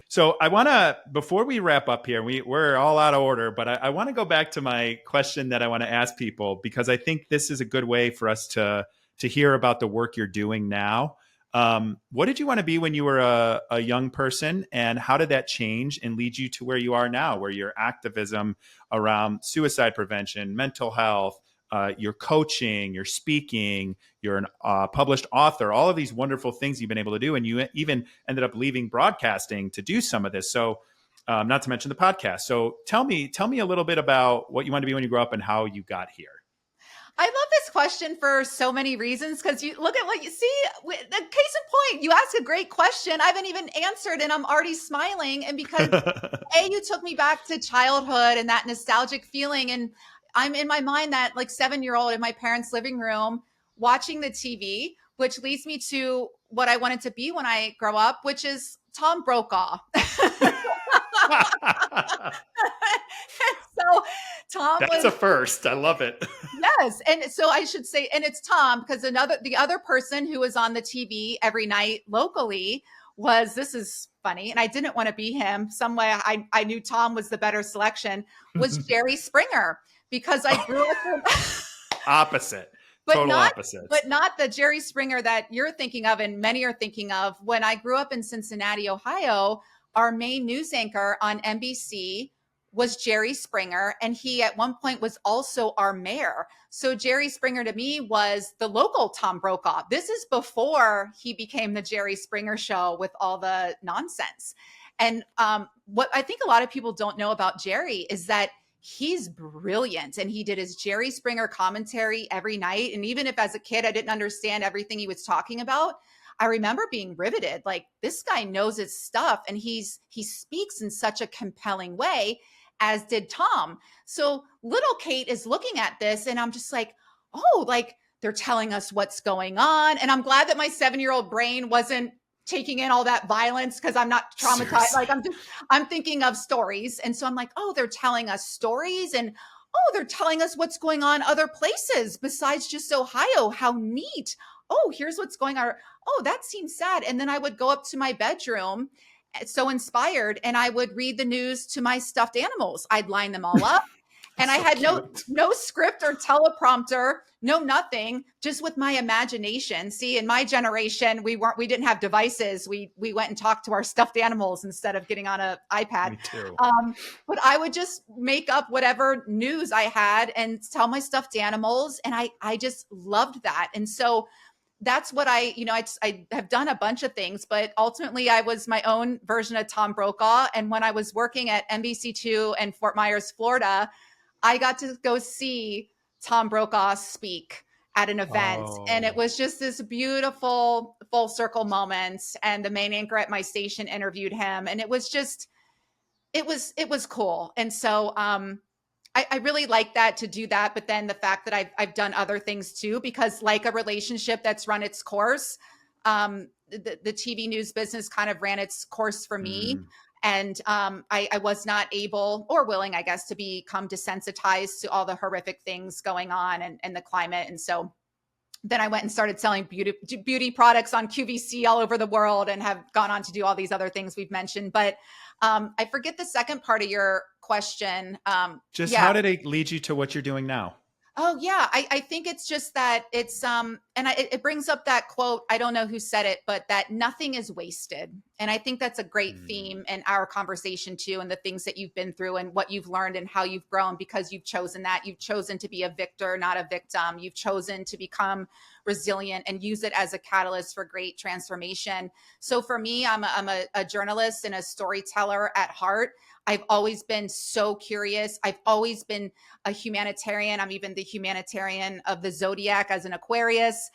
So I want to, before we wrap up here, we're all out of order, but I want to go back to my question that I want to ask people because I think this is a good way for us to hear about the work you're doing now. What did you want to be when you were a young person, and how did that change and lead you to where you are now, where your activism around suicide prevention, mental health, your coaching, your speaking, you're an published author, all of these wonderful things you've been able to do. And you even ended up leaving broadcasting to do some of this. So not to mention the podcast. So tell me a little bit about what you want to be when you grow up and how you got here. I love this question for so many reasons because you look at what you see. The case in point, you asked a great question. I haven't even answered and I'm already smiling. And because you took me back to childhood and that nostalgic feeling. And I'm in my mind that like 7-year-old in my parents' living room watching the TV, which leads me to what I wanted to be when I grow up, which is Tom Brokaw. So Tom That's a first. I love it. Yes. And so I should say, and it's Tom, because the other person who was on the TV every night locally this is funny, and I didn't want to be him. Some way I knew Tom was the better selection, was Jerry Springer, because I grew up opposite. Total opposites. But not the Jerry Springer that you're thinking of and many are thinking of. When I grew up in Cincinnati, Ohio, our main news anchor on NBC was Jerry Springer. And he at one point was also our mayor. So Jerry Springer to me was the local Tom Brokaw. This is before he became the Jerry Springer show with all the nonsense. And what I think a lot of people don't know about Jerry is that he's brilliant, and he did his Jerry Springer commentary every night. And even if as a kid, I didn't understand everything he was talking about, I remember being riveted. Like, this guy knows his stuff, and he speaks in such a compelling way, as did Tom. So little Kate is looking at this and I'm just like, oh, like they're telling us what's going on. And I'm glad that my 7-year-old brain wasn't taking in all that violence, because I'm not traumatized. Seriously. Like I'm thinking of stories. And so I'm like, oh, they're telling us stories, and oh, they're telling us what's going on other places besides just Ohio. How neat. Oh, here's what's going on. Oh, that seems sad. And then I would go up to my bedroom, so inspired, and I would read the news to my stuffed animals. I'd line them all up. And I had no script or teleprompter, no nothing, just with my imagination. See, in my generation, we didn't have devices. We went and talked to our stuffed animals instead of getting on an iPad. Me too. But I would just make up whatever news I had and tell my stuffed animals. And I just loved that. And so that's what I have done a bunch of things, but ultimately I was my own version of Tom Brokaw. And when I was working at NBC2 in Fort Myers, Florida, I got to go see Tom Brokaw speak at an event. Oh. And it was just this beautiful full circle moment. And the main anchor at my station interviewed him. And it was cool. And so, I really like that, to do that. But then the fact that I've done other things too, because like a relationship that's run its course, the TV news business kind of ran its course for me. And I was not able or willing, I guess, to become desensitized to all the horrific things going on and the climate. And so then I went and started selling beauty products on QVC all over the world, and have gone on to do all these other things we've mentioned. But I forget the second part of your question. How did it lead you to what you're doing now? Oh, yeah. I think it's just that it's, it brings up that quote. I don't know who said it, but that nothing is wasted. And I think that's a great theme in our conversation too, and the things that you've been through and what you've learned and how you've grown, because you've chosen that. You've chosen to be a victor, not a victim. You've chosen to become resilient and use it as a catalyst for great transformation. So for me, I'm a journalist and a storyteller at heart. I've always been so curious. I've always been a humanitarian. I'm even the humanitarian of the zodiac as an Aquarius.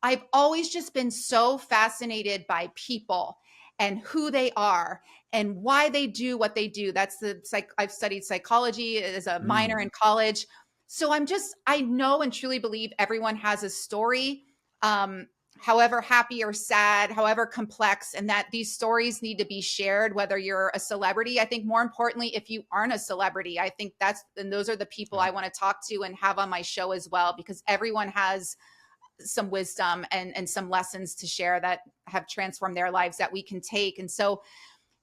I've always just been so fascinated by people and who they are and why they do what they do. I've studied psychology as a minor in college. So I know and truly believe everyone has a story, however happy or sad, however complex, and that these stories need to be shared, whether you're a celebrity. I think more importantly, if you aren't a celebrity, I think those are the people I want to talk to and have on my show as well, because everyone has some wisdom and some lessons to share that have transformed their lives that we can take. And so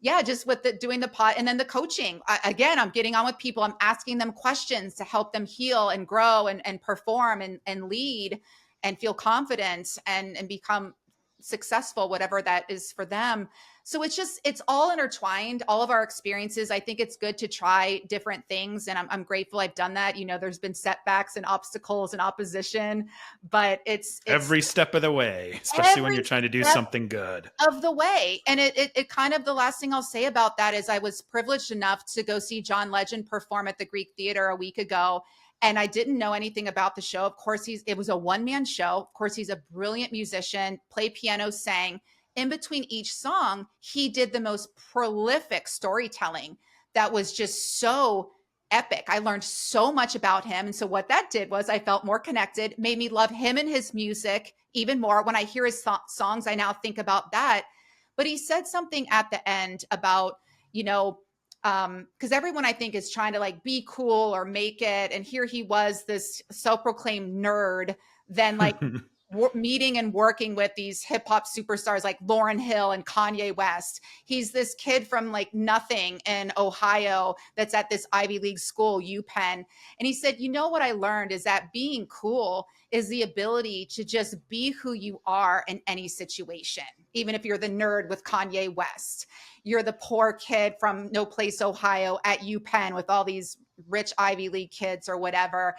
Yeah, just with the doing the pot and then the coaching. Again, I'm getting on with people. I'm asking them questions to help them heal and grow and perform and lead and feel confident and become successful, whatever that is for them. So it's all intertwined, all of our experiences. I think it's good to try different things. And I'm grateful I've done that. You know, there's been setbacks and obstacles and opposition, but it's Every step of the way, especially when every you're trying to do step something good. of the way. And it kind of, the last thing I'll say about that is I was privileged enough to go see John Legend perform at the Greek Theater a week ago. And I didn't know anything about the show. Of course, it was a one-man show. Of course, he's a brilliant musician, played piano, sang. In between each song, he did the most prolific storytelling that was just so epic. I learned so much about him. And so what that did was I felt more connected, made me love him and his music even more. When I hear his songs, I now think about that. But he said something at the end about, you know, because everyone I think is trying to like be cool or make it. And here he was, this self-proclaimed nerd, then like meeting and working with these hip hop superstars like Lauryn Hill and Kanye West. He's this kid from like nothing in Ohio that's at this Ivy League school, UPenn. And he said, you know what I learned is that being cool is the ability to just be who you are in any situation. Even if you're the nerd with Kanye West, you're the poor kid from no place, Ohio at UPenn with all these rich Ivy League kids or whatever.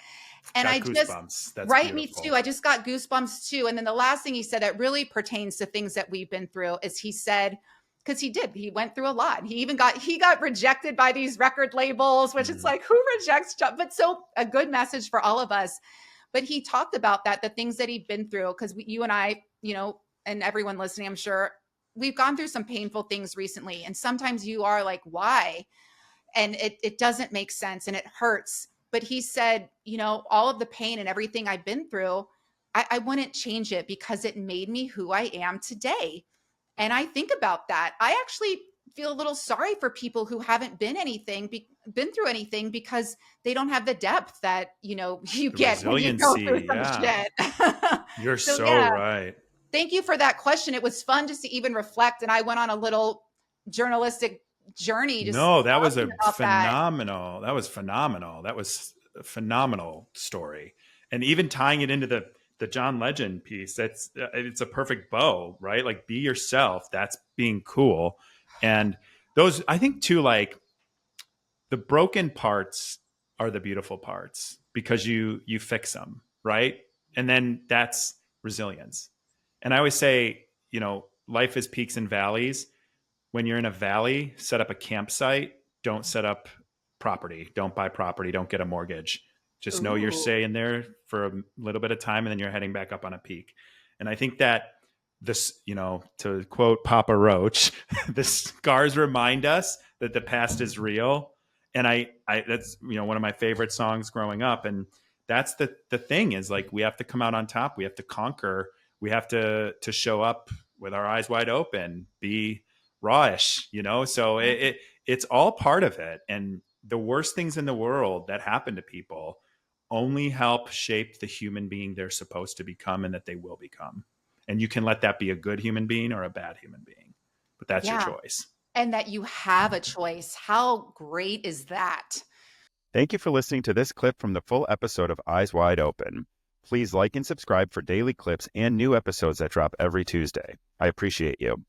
And Got I just, goosebumps. That's right, me beautiful. too. I just got goosebumps too. And then the last thing he said that really pertains to things that we've been through is he said, because he went through a lot. He got rejected by these record labels, which it's like, who rejects job? But so a good message for all of us. But he talked about that, the things that he'd been through, because you and I, you know, and everyone listening, I'm sure we've gone through some painful things recently. And sometimes you are like, why? And it doesn't make sense and it hurts. But he said, you know, all of the pain and everything I've been through, I wouldn't change it because it made me who I am today. And I think about that. I actually feel a little sorry for people who haven't been through anything because they don't have the depth that, you know, you The get when you go through resiliency. some Yeah. shit. You're So so yeah, right. thank you for that question. It was fun just to even reflect. And I went on a little journalistic journey just No, that was talking a about that. phenomenal. That was phenomenal. That was a phenomenal story. And even tying it into the John Legend piece, that's it's a perfect bow, right? Like be yourself. That's being cool. And those I think too like the broken parts are the beautiful parts because you fix them, right? And then that's resilience. And I always say, you know, life is peaks and valleys. When you're in a valley, set up a campsite. Don't set up property. Don't buy property. Don't get a mortgage. Just know you're Ooh. staying there for a little bit of time and then you're heading back up on a peak. And I think that this, you know, to quote Papa Roach, the scars remind us that the past is real. And that's, you know, one of my favorite songs growing up. And that's the thing is like, we have to come out on top. We have to conquer. We have to show up with our eyes wide open, be rawish, you know? So it's all part of it. And the worst things in the world that happen to people only help shape the human being they're supposed to become and that they will become. And you can let that be a good human being or a bad human being, but that's your Yeah. choice. And that you have a choice. How great is that? Thank you for listening to this clip from the full episode of Eyes Wide Open. Please like and subscribe for daily clips and new episodes that drop every Tuesday. I appreciate you.